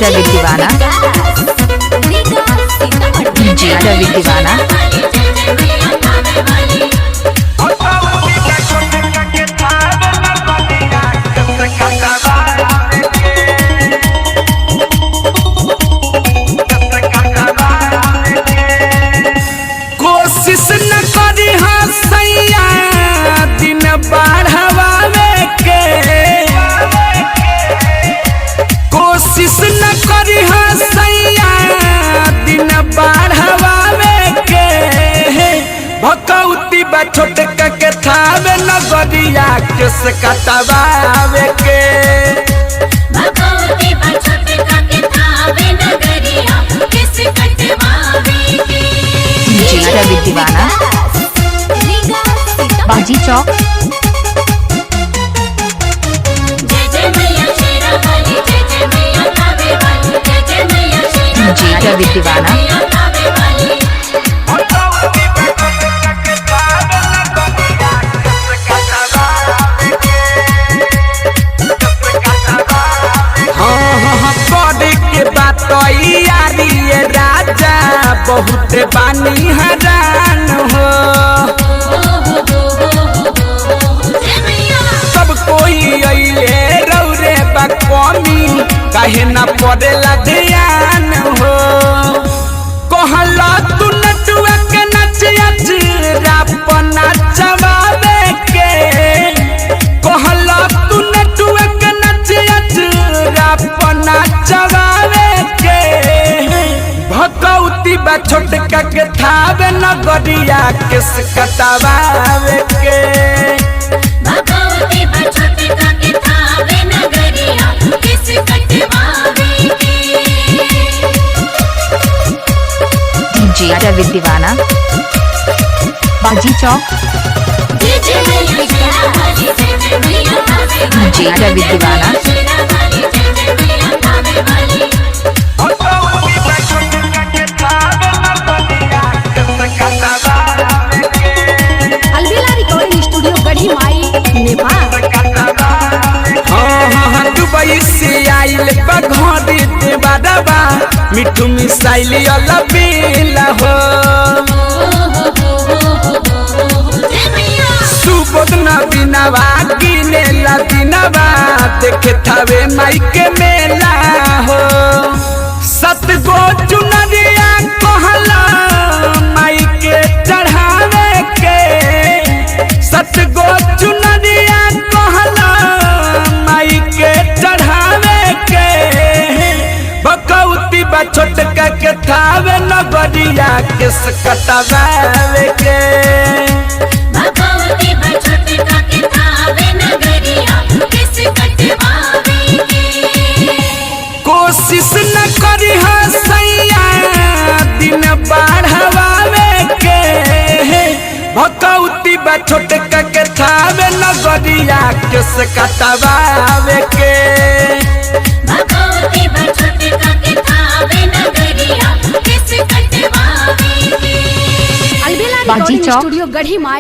रवि दीवाना डीजे रवि दीवाना कोशिश न करी सैया दिन बढ़ावे के, कोशिश न करी सैया दिन बढ़ावे के। भकौती बा छोटका के थावे नगरिया केस कटवावे के। भगवती बछटका के थावे नगरिया किस कटवावे के। डीजे रवि दीवाना बाजी चौक जय जय मैया शेरा वाली, जय जय मैया थावे वाली, जय जय मैया शेरा वाली, डीजे रवि दीवाना मैया थावे वाली। के बात यारी राजा बहुत बानी हरान हो। सब कोई अइले रौरे बा कमी काहे न पड़ेला ध्यान हो। कहला तू नटुआ के नचियत रापना चबावे के। कहला तू नटुआ के नचियत रापना चबावे के। भकौती बा छोटका के थावे नगरिया केस कटवावे के। भगवती बछटका के थावे नगरिया किस कटवावे के। डीजे रवि दीवाना बाजी चौक जय जय मैया शेरा वाली, जय जय मैया थावे वाली, डीजे रवि दीवाना शेरा वाली, जय जय मैया थावे वाली। अलबेला रिकॉर्डिंग स्टूडियो गढ़ी माई नेपाल। हाँ दुबई से आइल बघरी देवारवा मिठू मिसाइल अलबेला हो। सुबोध नवीनवा गिने लदीनवा देखे थावे माई के मेला हो। सत गो चुनरिया कहला माई के चढ़ावे के। सत गो चुनरिया कहला माई के चढ़ावे के। भकौती बा छोटका के थावे नगरिया केस कटवावे के। भगवती बछटका के थावे नगरिया किस कटवावे के। कोशिश न करी सैया दिन बढ़ावे के। भकौती बा छोटका के थावे नगरिया केस कटवावे के। भगवती बछटका के थावे नगरिया किस कटवावे के। अलबेला बाजी रिकॉर्डिंग चौक स्टूडियो गढ़ी माई